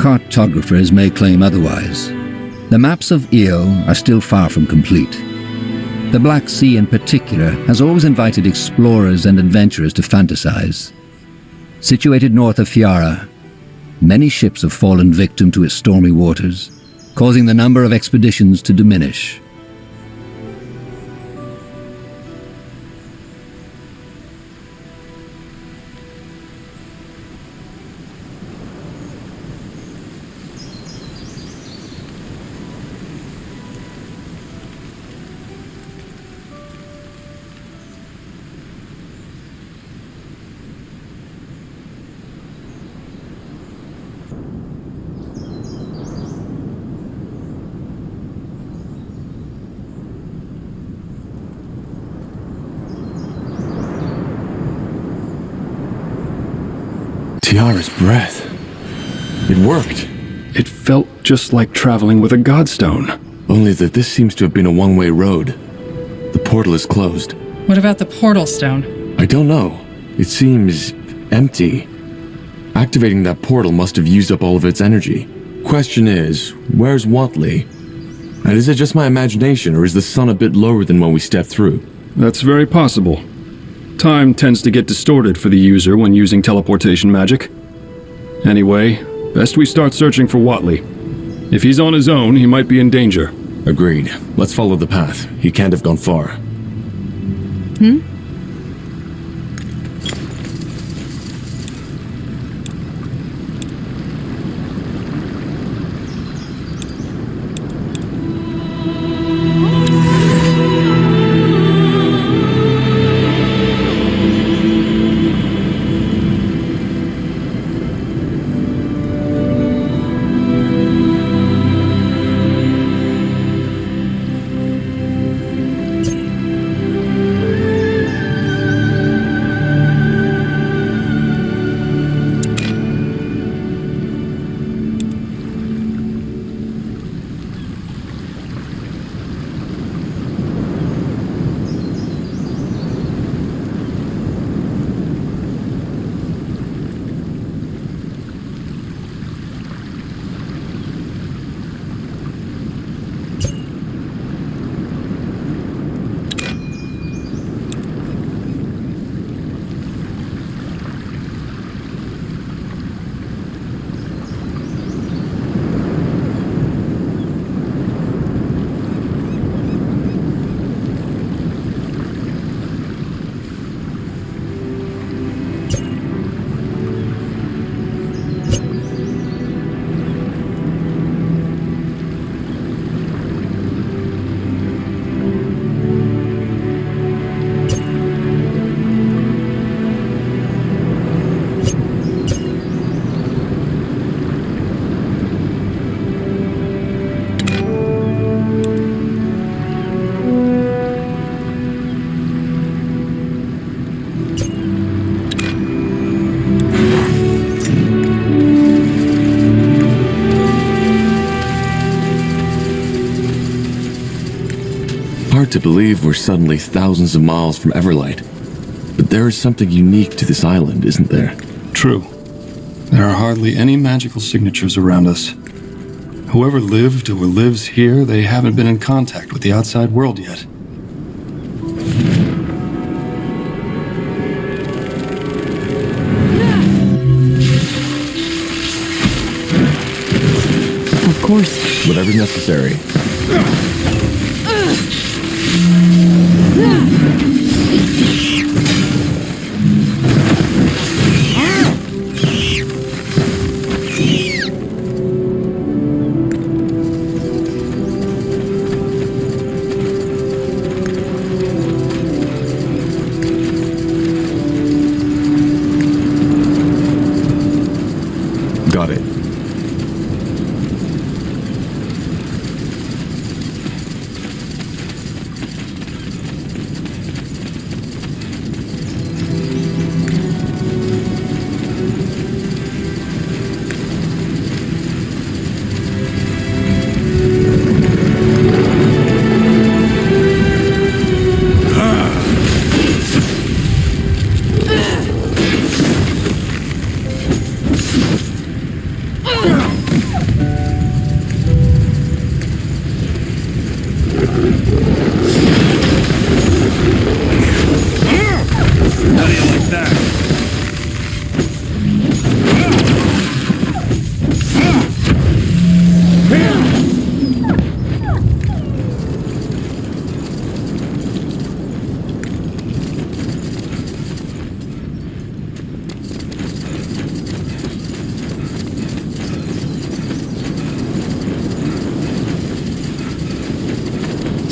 cartographers may claim otherwise, the maps of Io are still far from complete. The Black Sea in particular has always invited explorers and adventurers to fantasize. Situated north of Fiara, many ships have fallen victim to its stormy waters, causing the number of expeditions to diminish. Tiara's breath. It worked. It felt just like traveling with a godstone. Only that this seems to have been a one-way road. The portal is closed. What about the portal stone? I don't know. It seems empty. Activating that portal must have used up all of its energy. Question is, where's Watley? And is it just my imagination, or is the sun a bit lower than when we stepped through? That's very possible. Time tends to get distorted for the user when using teleportation magic. Anyway, best we start searching for Watley. If he's on his own, he might be in danger. Agreed. Let's follow the path. He can't have gone far. Hard to believe we're suddenly thousands of miles from Everlight. But there is something unique to this island, isn't there? True. There are hardly any magical signatures around us. Whoever lived or lives here, they haven't been in contact with the outside world yet. Of course. Whatever's necessary. Got it.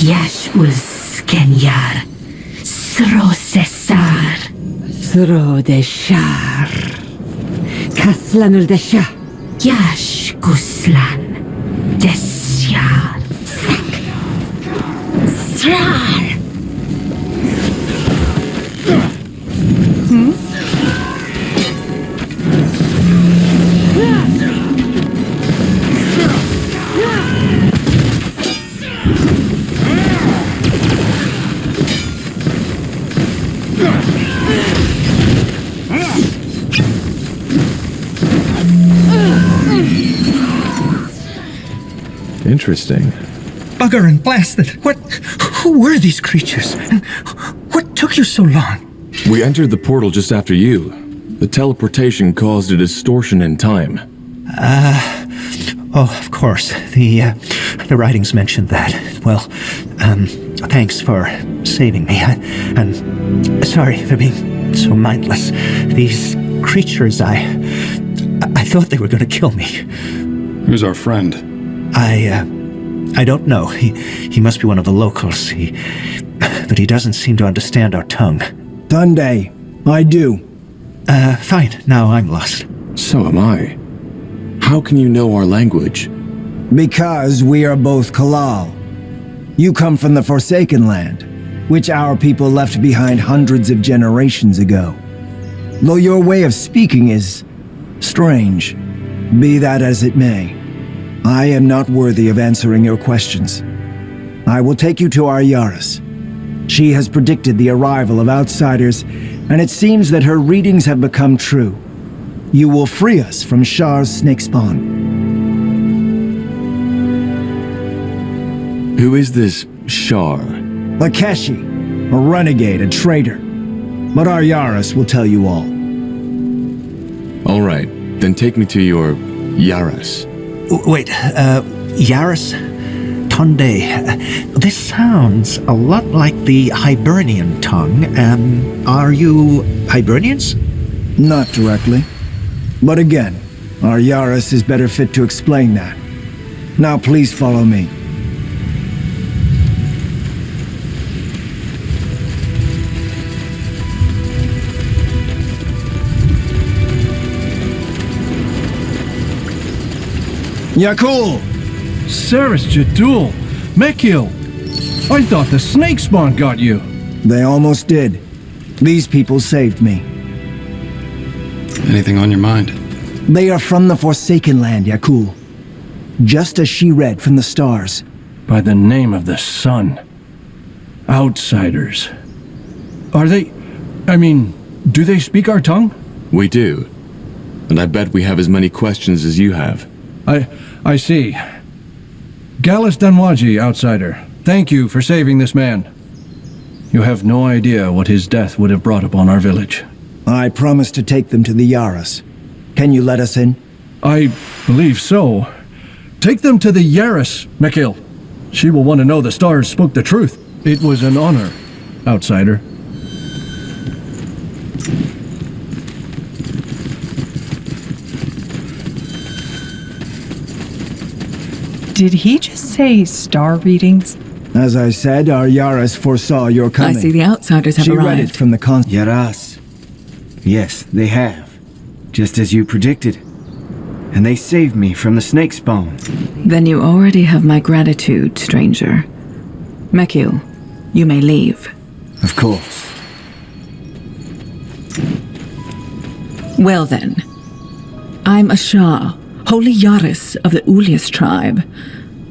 Yashul Skenyar. Srosesar. Srodeshar. Kaslanul desha. Yash Guslan. Desyar. Srar. Interesting. Bugger and blast it! Who were these creatures? And what took you so long? We entered the portal just after you. The teleportation caused a distortion in time. Oh, of course. The writings mentioned that. Well, thanks for saving me. And sorry for being so mindless. These creatures, I thought they were going to kill me. Who's our friend? I don't know. He must be one of the locals. But he doesn't seem to understand our tongue. Tunde, I do. Fine. Now I'm lost. So am I. How can you know our language? Because we are both Kalal. You come from the Forsaken Land, which our people left behind hundreds of generations ago. Though your way of speaking is strange, be that as it may, I am not worthy of answering your questions. I will take you to our Yaris. She has predicted the arrival of outsiders, and it seems that her readings have become true. You will free us from Shar's snake spawn. Who is this Shar? Lakeshi, a renegade, a traitor. But our Yaris will tell you all. All right, then take me to your Yaras. Wait, Yaris? Tunde. This sounds a lot like the Hibernian tongue. Are you Hibernians? Not directly. But again, our Yaris is better fit to explain that. Now please follow me. Yakul! Saris Jadul! Mekil! I thought the snake spawn got you! They almost did. These people saved me. Anything on your mind? They are from the Forsaken Land, Yakul. Just as she read from the stars. By the name of the sun. Outsiders. Are they... do they speak our tongue? We do. And I bet we have as many questions as you have. I see. Gallus Danwaji, outsider. Thank you for saving this man. You have no idea what his death would have brought upon our village. I promised to take them to the Yaras. Can you let us in? I believe so. Take them to the Yaris, Mekil. She will want to know the stars spoke the truth. It was an honor, outsider. Did he just say star readings? As I said, our Yaras foresaw your coming. I see the outsiders have She arrived. read it from the Yaras. Yes, they have. Just as you predicted. And they saved me from the snake spawn. Then you already have my gratitude, stranger. Mekil, you may leave. Of course. Well then, I'm a Shah, holy Yaris of the Ulias tribe.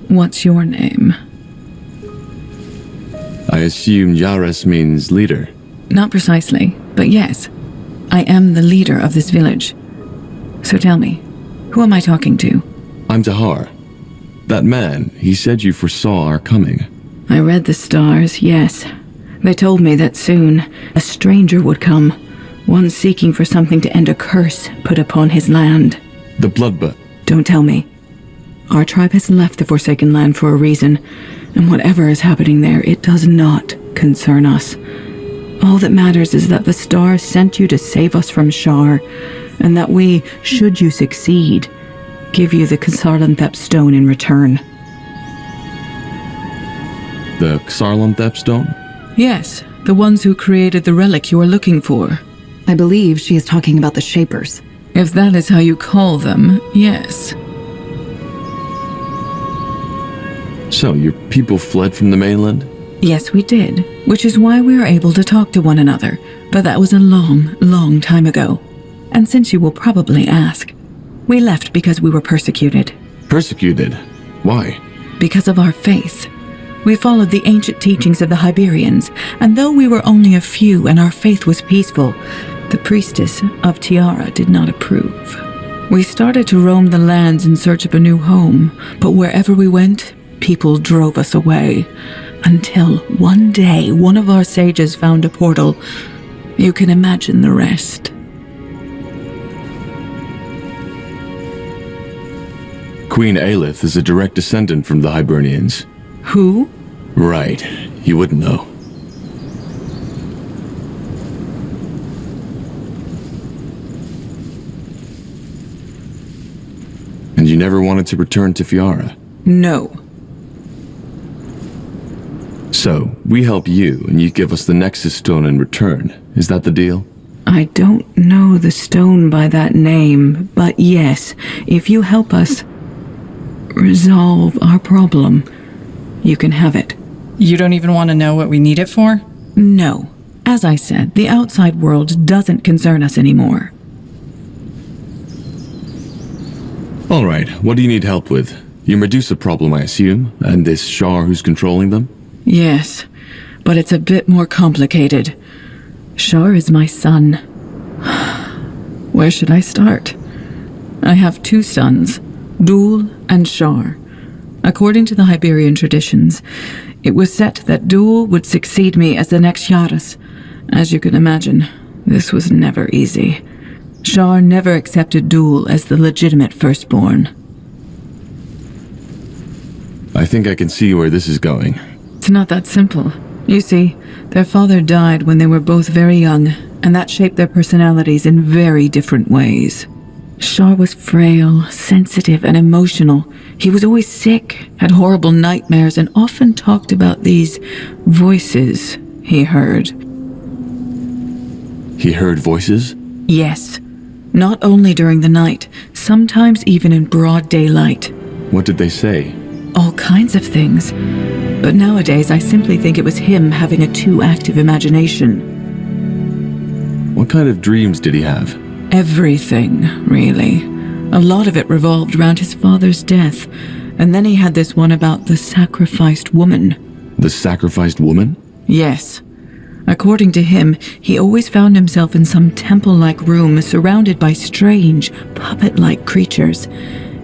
What's your name? I assume Yaras means leader. Not precisely, but yes. I am the leader of this village. So tell me, who am I talking to? I'm Tahar. That man, he said you foresaw our coming. I read the stars, yes. They told me that soon a stranger would come, one seeking for something to end a curse put upon his land. The Bloodbut. Don't tell me. Our tribe has left the Forsaken Land for a reason, and whatever is happening there, it does not concern us. All that matters is that the stars sent you to save us from Shar, and that we, should you succeed, give you the Kasarlanthep stone in return. The Xarlanthep stone? Yes, the ones who created the relic you are looking for. I believe she is talking about the Shapers. If that is how you call them, yes. So, your people fled from the mainland? Yes, we did, which is why we were able to talk to one another. But that was a long, long time ago. And since you will probably ask, we left because we were persecuted. Persecuted? Why? Because of our faith. We followed the ancient teachings of the Hyberians, and though we were only a few and our faith was peaceful, the priestess of Tiara did not approve. We started to roam the lands in search of a new home, but wherever we went, people drove us away. Until one day, one of our sages found a portal. You can imagine the rest. Queen Aelith is a direct descendant from the Hibernians. Who? Right. You wouldn't know. And you never wanted to return to Fiara? No. So, we help you, and you give us the Nexus Stone in return. Is that the deal? I don't know the stone by that name, but yes, if you help us resolve our problem, you can have it. You don't even want to know what we need it for? No. As I said, the outside world doesn't concern us anymore. Alright, what do you need help with? Your Medusa problem, I assume, and this Shar who's controlling them? Yes, but it's a bit more complicated. Shar is my son. Where should I start? I have two sons, Dul and Shar. According to the Hyberian traditions, it was set that Dul would succeed me as the next Yaras. As you can imagine, this was never easy. Shar never accepted Dul as the legitimate firstborn. I think I can see where this is going. It's not that simple. You see, their father died when they were both very young, and that shaped their personalities in very different ways. Shar was frail, sensitive, and emotional. He was always sick, had horrible nightmares, and often talked about these voices he heard. He heard voices? Yes. Not only during the night, sometimes even in broad daylight. What did they say? All kinds of things. But nowadays, I simply think it was him having a too active imagination. What kind of dreams did he have? Everything, really. A lot of it revolved around his father's death, and then he had this one about the sacrificed woman. The sacrificed woman? Yes. According to him, he always found himself in some temple-like room surrounded by strange, puppet-like creatures.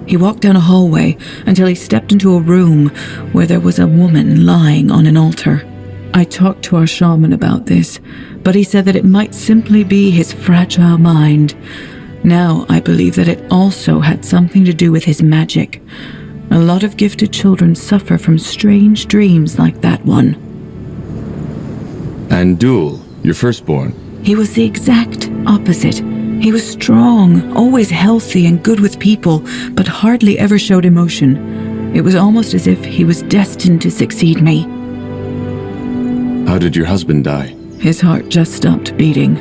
He walked down a hallway until he stepped into a room where there was a woman lying on an altar. I talked to our shaman about this, but he said that it might simply be his fragile mind. Now I believe that it also had something to do with his magic. A lot of gifted children suffer from strange dreams like that one. And Dul, your firstborn? He was the exact opposite. He was strong, always healthy and good with people, but hardly ever showed emotion. It was almost as if he was destined to succeed me. How did your husband die? His heart just stopped beating.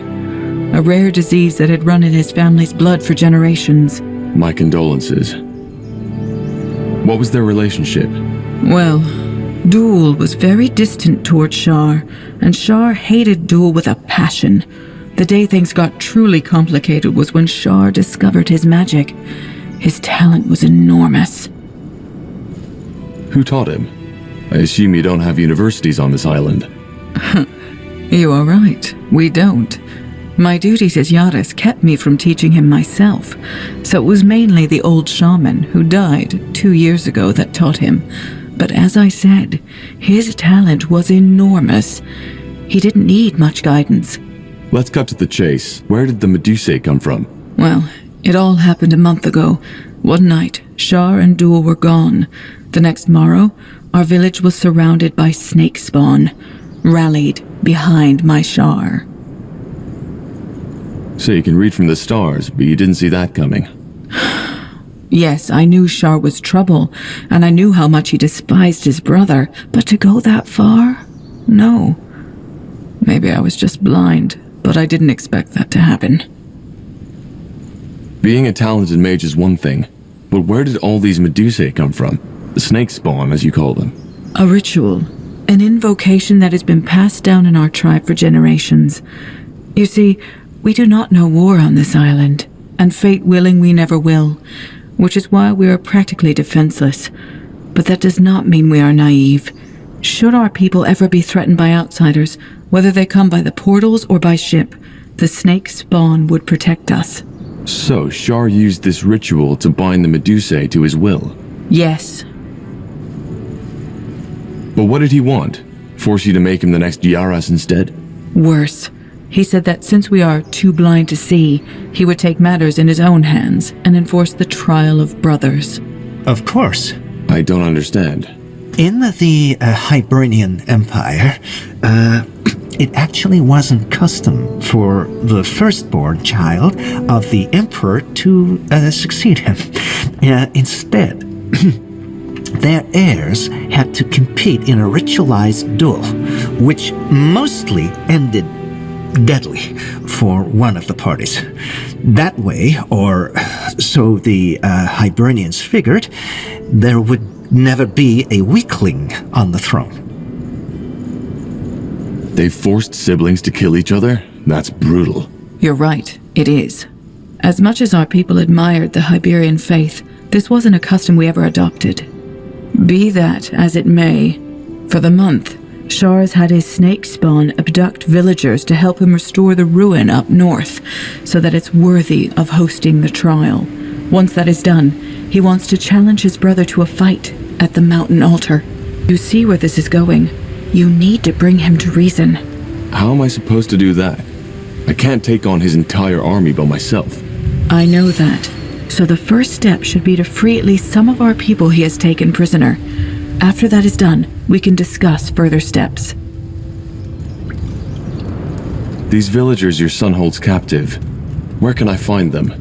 A rare disease that had run in his family's blood for generations. My condolences. What was their relationship? Well, Dul was very distant toward Shar, and Shar hated Dul with a passion. The day things got truly complicated was when Shar discovered his magic. His talent was enormous. Who taught him? I assume you don't have universities on this island. You are right. We don't. My duties as Yaras kept me from teaching him myself, so it was mainly the old shaman who died 2 years ago that taught him. But as I said, his talent was enormous. He didn't need much guidance. Let's cut to the chase. Where did the Medusae come from? Well, it all happened a month ago. One night, Shar and Dul were gone. The next morrow, our village was surrounded by snake spawn, rallied behind my Shar. So you can read from the stars, but you didn't see that coming. Yes, I knew Shar was trouble, and I knew how much he despised his brother, but to go that far? No. Maybe I was just blind, but I didn't expect that to happen. Being a talented mage is one thing, but where did all these Medusae come from? The snake spawn, as you call them. A ritual. An invocation that has been passed down in our tribe for generations. You see, we do not know war on this island, and fate willing we never will, which is why we are practically defenseless. But that does not mean we are naive. Should our people ever be threatened by outsiders, whether they come by the portals or by ship, the snake spawn would protect us. So, Shar used this ritual to bind the Medusae to his will? Yes. But what did he want? Force you to make him the next Yaras instead? Worse. He said that since we are too blind to see, he would take matters in his own hands and enforce the trial of brothers. Of course. I don't understand. In the Hibernian Empire, it actually wasn't custom for the firstborn child of the emperor to succeed him. Instead, their heirs had to compete in a ritualized duel, which mostly ended deadly for one of the parties. That way, or so the Hibernians figured, there would never be a weakling on the throne. They forced siblings to kill each other? That's brutal. You're right, it is. As much as our people admired the Hiberian faith, this wasn't a custom we ever adopted. Be that as it may, for the month, Shar has had his snake spawn abduct villagers to help him restore the ruin up north, so that it's worthy of hosting the trial. Once that is done, he wants to challenge his brother to a fight at the mountain altar. You see where this is going. You need to bring him to reason. How am I supposed to do that? I can't take on his entire army by myself. I know that. So the first step should be to free at least some of our people he has taken prisoner. After that is done, we can discuss further steps. These villagers your son holds captive, where can I find them?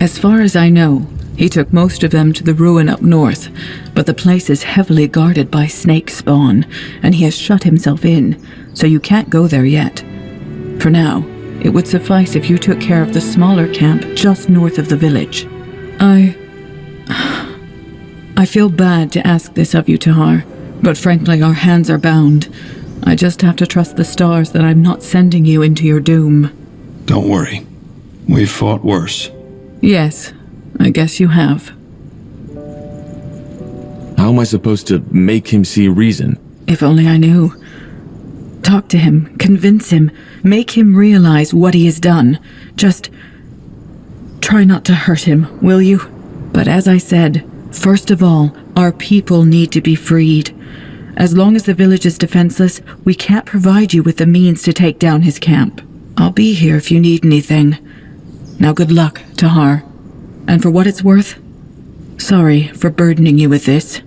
As far as I know, he took most of them to the ruin up north, but the place is heavily guarded by snake spawn, and he has shut himself in, so you can't go there yet. For now, it would suffice if you took care of the smaller camp just north of the village. I feel bad to ask this of you, Tahar, but frankly our hands are bound. I just have to trust the stars that I'm not sending you into your doom. Don't worry. We've fought worse. Yes, I guess you have. How am I supposed to make him see reason? If only I knew. Talk to him, convince him, make him realize what he has done. Just try not to hurt him, will you? But as I said, first of all, our people need to be freed. As long as the village is defenseless, we can't provide you with the means to take down his camp. I'll be here if you need anything. Now good luck, Tahar. And for what it's worth, sorry for burdening you with this.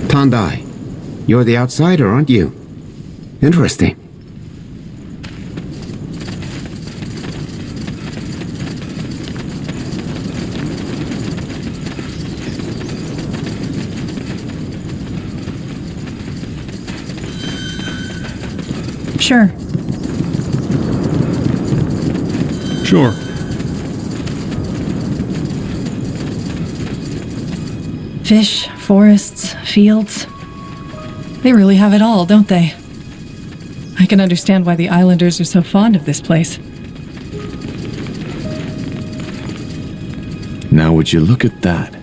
Tandai, you're the outsider, aren't you? Interesting. Sure. Sure. Fish, forests, fields. They really have it all, don't they? I can understand why the islanders are so fond of this place. Now would you look at that?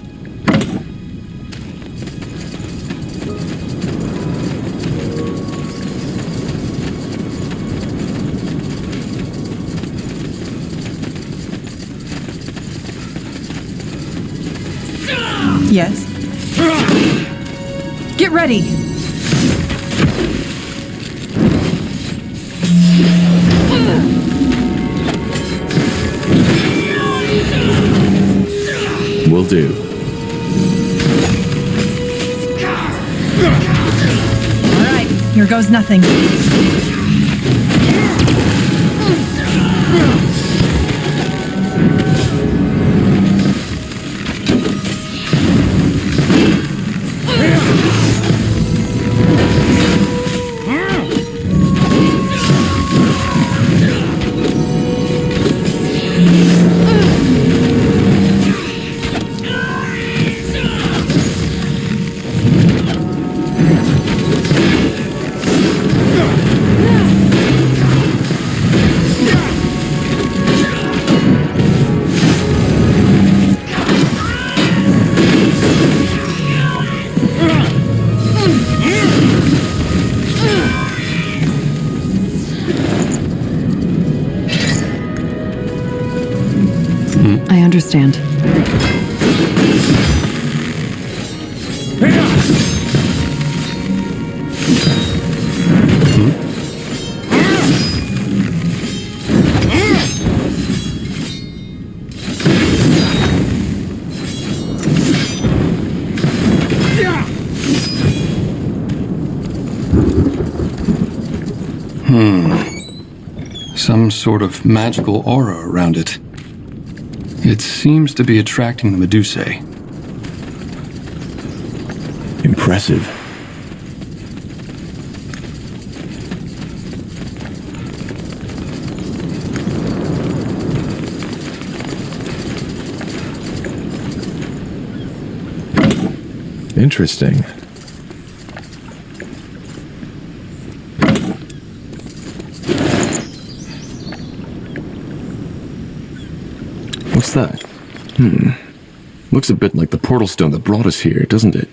Yes. Get ready! Will do. All right. here goes nothing. I understand. Some sort of magical aura around it. It seems to be attracting the Medusae. Impressive. Interesting. What's that? Looks a bit like the portal stone that brought us here, doesn't it?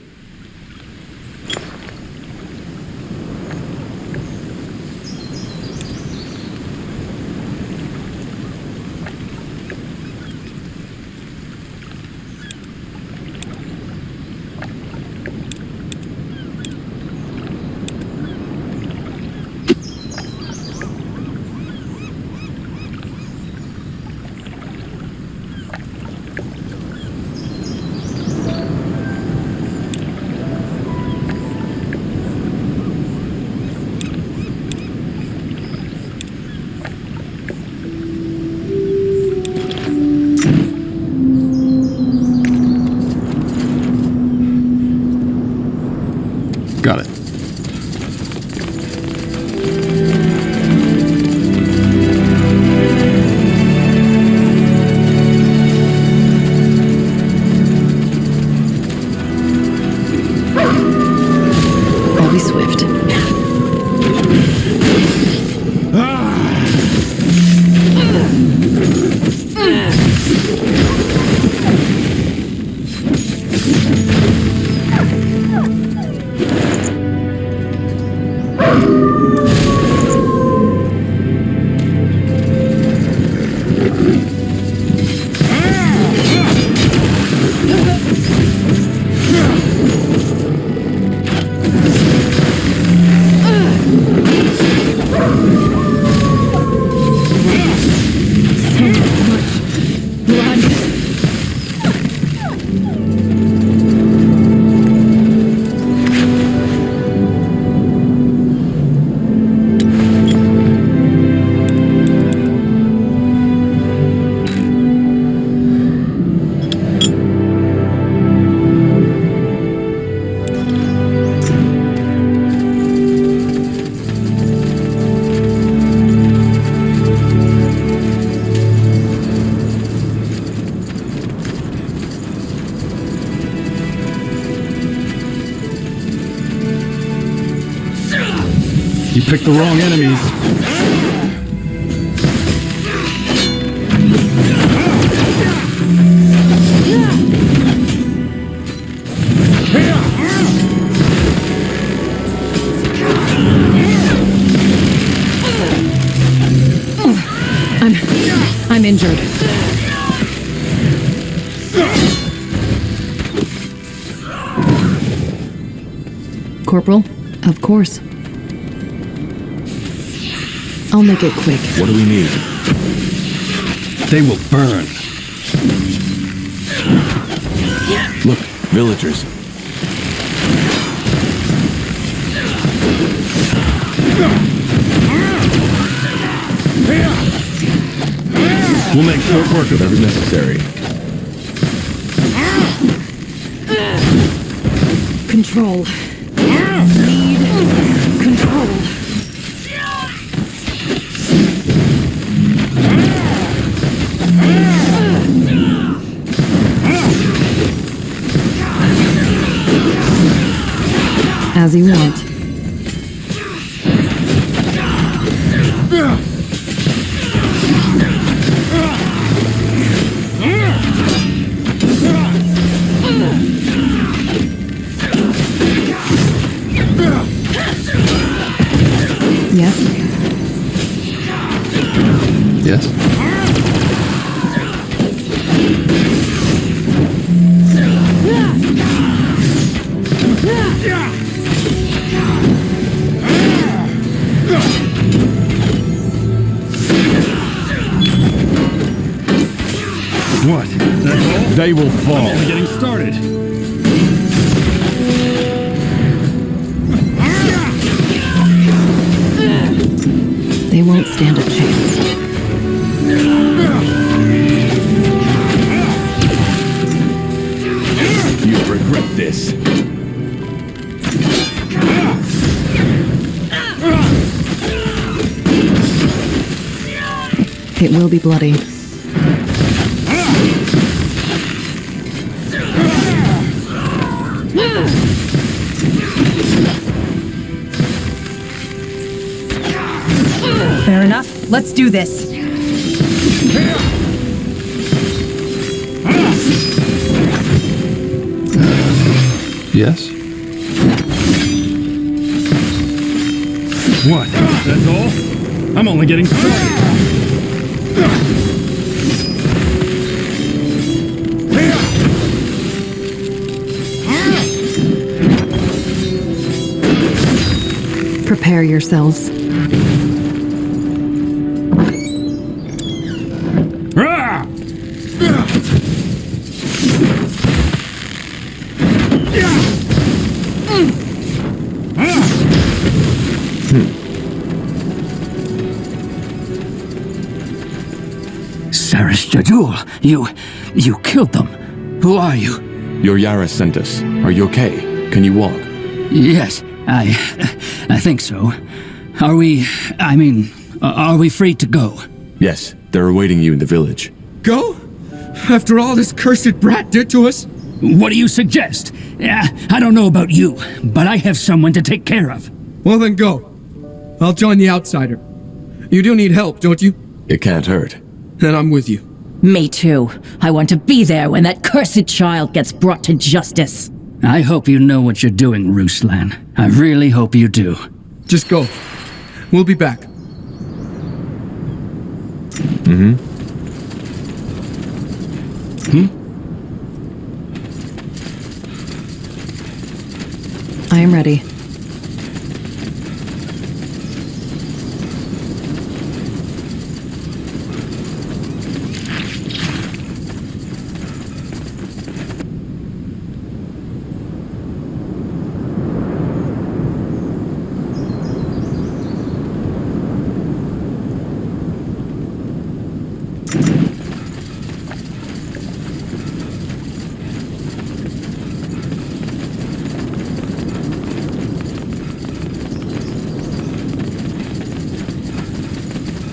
Got it. I'll be swift. You picked the wrong enemies. I'm injured. Corporal, of course. I'll make it quick. What do we need? They will burn. Look, villagers. We'll make short work of Whatever's necessary. Control. Need control. As you want. Yes? Yes? What? That's all? They will fall. I'm only getting started. They won't stand a chance. You'll regret this. It will be bloody. Fair enough. Let's do this. Yes? What? That's all? I'm only getting started. Prepare yourselves. Saris Jadul, you killed them. Who are you? Your Yara sent us. Are you okay? Can you walk? Yes, I think so. Are we free to go? Yes, they're awaiting you in the village. Go? After all this cursed brat did to us? What do you suggest? I don't know about you, but I have someone to take care of. Well then go. I'll join the outsider. You do need help, don't you? It can't hurt. Then I'm with you. Me too. I want to be there when that cursed child gets brought to justice. I hope you know what you're doing, Ruslan. I really hope you do. Just go. We'll be back. I am ready.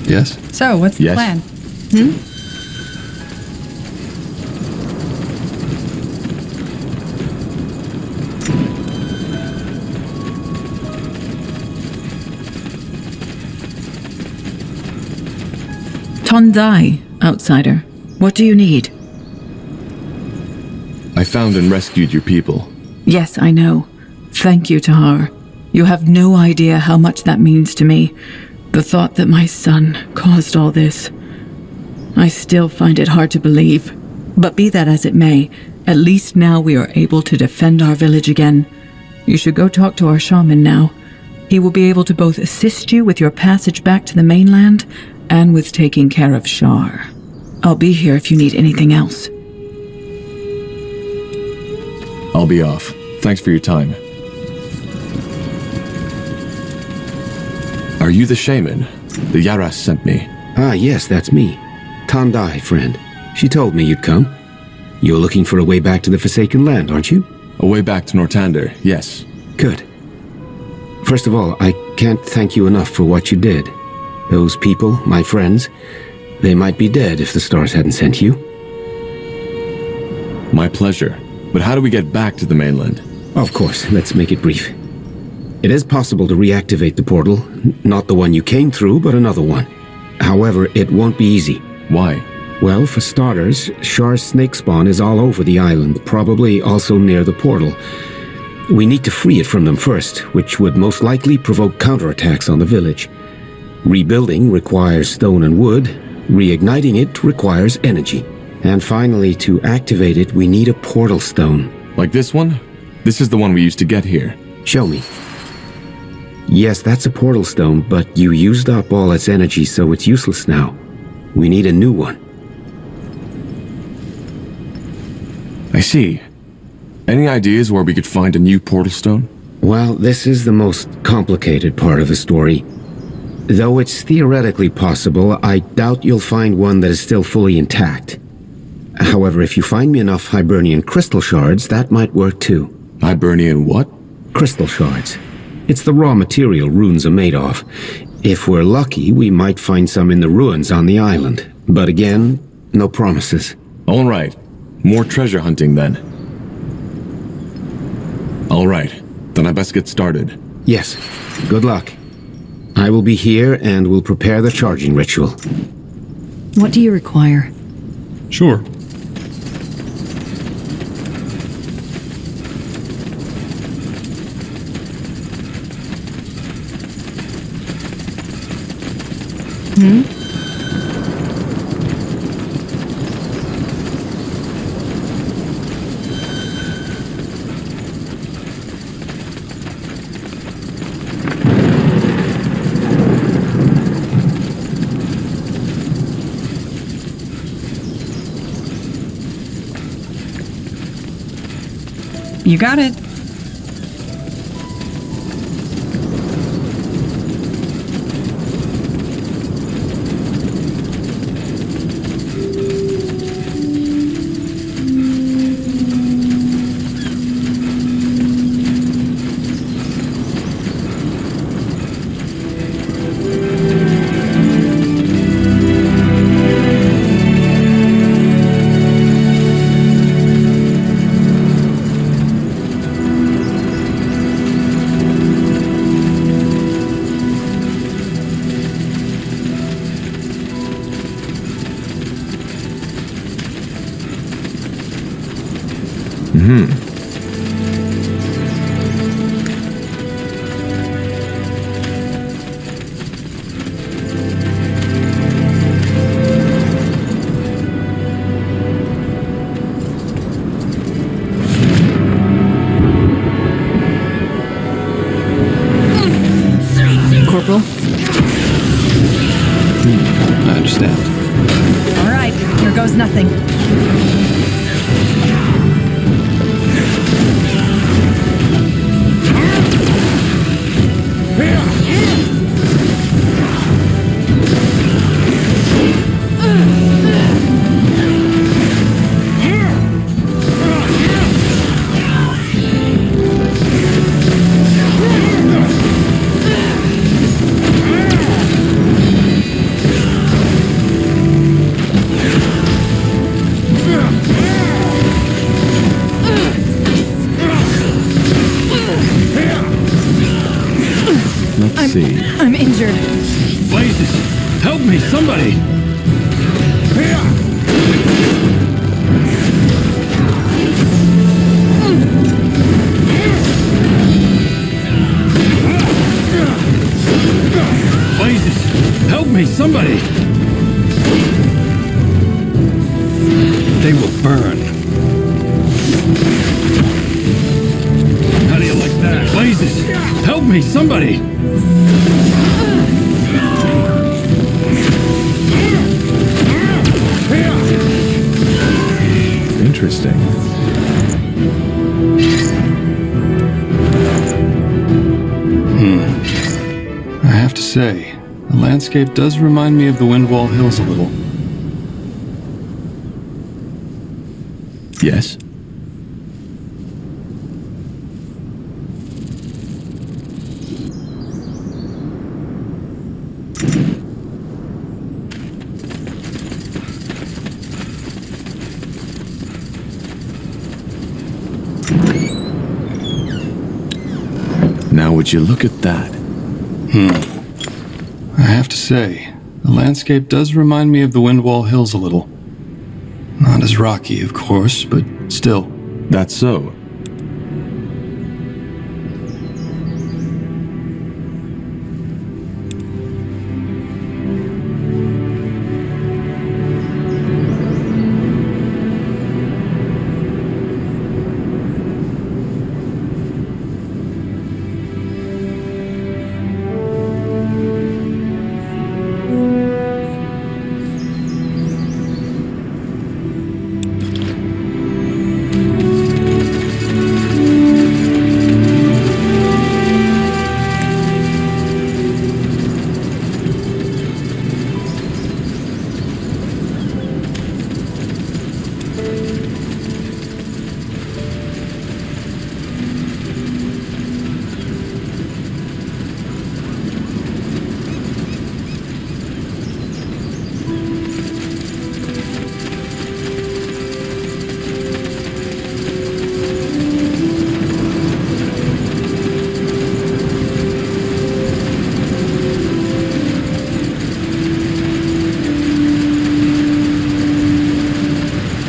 Yes? So, what's the Yes. plan? Tondai, outsider. What do you need? I found and rescued your people. Yes, I know. Thank you, Tahar. You have no idea how much that means to me. The thought that my son caused all this. I still find it hard to believe. But be that as it may, at least now we are able to defend our village again. You should go talk to our shaman now. He will be able to both assist you with your passage back to the mainland and with taking care of Shar. I'll be here if you need anything else. I'll be off. Thanks for your time. Are you the shaman? The Yaras sent me. Ah, yes, that's me. Tandai, friend. She told me you'd come. You're looking for a way back to the Forsaken Land, aren't you? A way back to Nortander, yes. Good. First of all, I can't thank you enough for what you did. Those people, my friends, they might be dead if the stars hadn't sent you. My pleasure. But how do we get back to the mainland? Of course, let's make it brief. It is possible to reactivate the portal. Not the one you came through, but another one. However, it won't be easy. Why? Well, for starters, Shar's snake spawn is all over the island, probably also near the portal. We need to free it from them first, which would most likely provoke counterattacks on the village. Rebuilding requires stone and wood. Reigniting it requires energy. And finally, to activate it, we need a portal stone. Like this one? This is the one we used to get here. Show me. Yes, that's a portal stone, but you used up all its energy, so it's useless now. We need a new one. I see. Any ideas where we could find a new portal stone? Well, this is the most complicated part of the story. Though it's theoretically possible, I doubt you'll find one that is still fully intact. However, if you find me enough Hibernian crystal shards, that might work too. Hibernian what? Crystal shards. It's the raw material runes are made of. If we're lucky, we might find some in the ruins on the island. But again, no promises. All right. More treasure hunting then. All right. Then I best get started. Yes. Good luck. I will be here and will prepare the charging ritual. What do you require? Sure. You got it. Corporal? I understand. All right, here goes nothing. Let's see. I'm injured. Blazes! Help me, somebody! Blazes! Help me, somebody! They will burn. How do you like that? Blazes! Help me, somebody! Interesting. I have to say, the landscape does remind me of the Windwall Hills a little. Yes? Now would you look at that? I have to say, the landscape does remind me of the Windwall Hills a little. Not as rocky, of course, but still. That's so.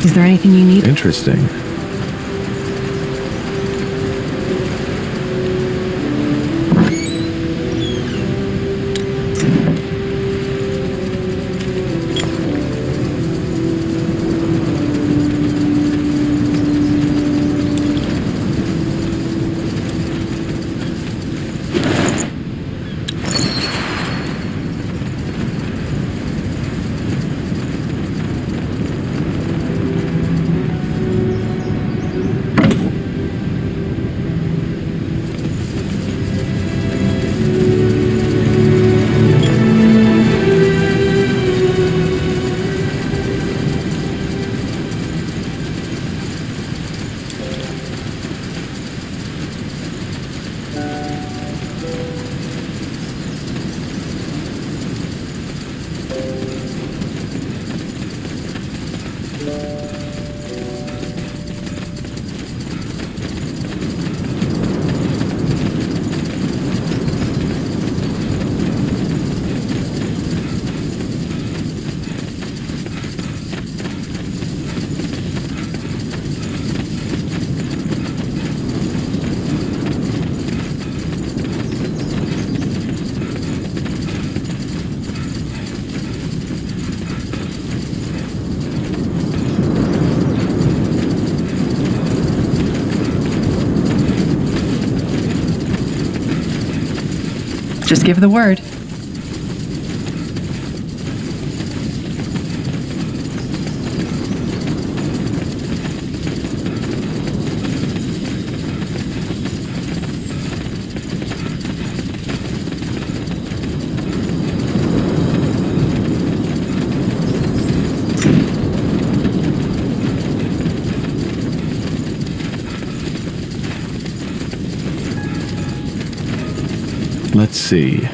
Is there anything you need? Interesting. Just give the word. Let's see.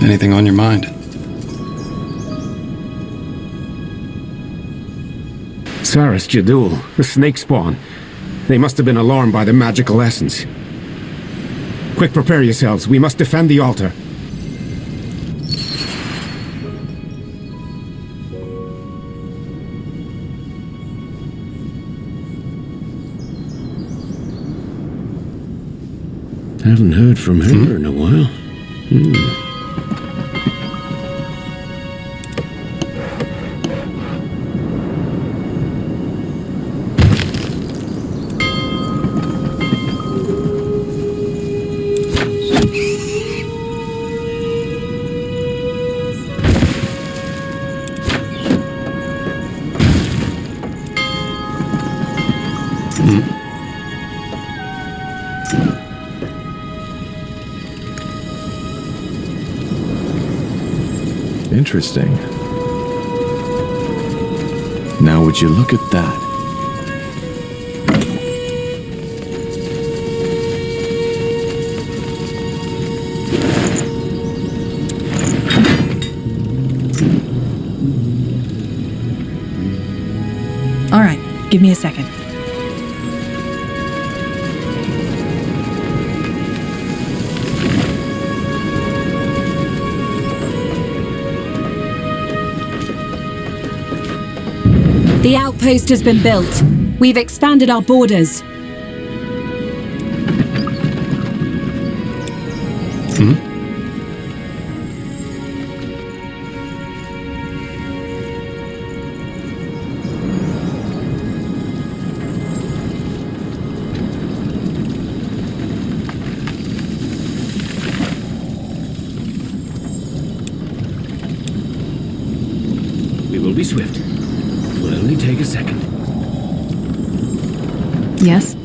Anything on your mind? Saras Jadul, the snake spawn. They must have been alarmed by the magical essence. Quick, prepare yourselves. We must defend the altar. Haven't heard from her in a while. Interesting. Now would you look at that? All right, give me a second. The outpost has been built. We've expanded our borders. We will be swift. It will only take a second. Yes?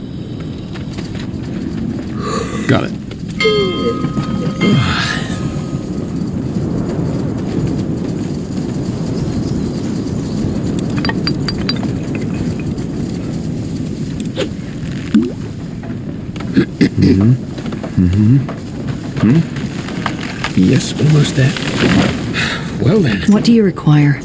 Got it. Yes, almost there. Well then. What do you require?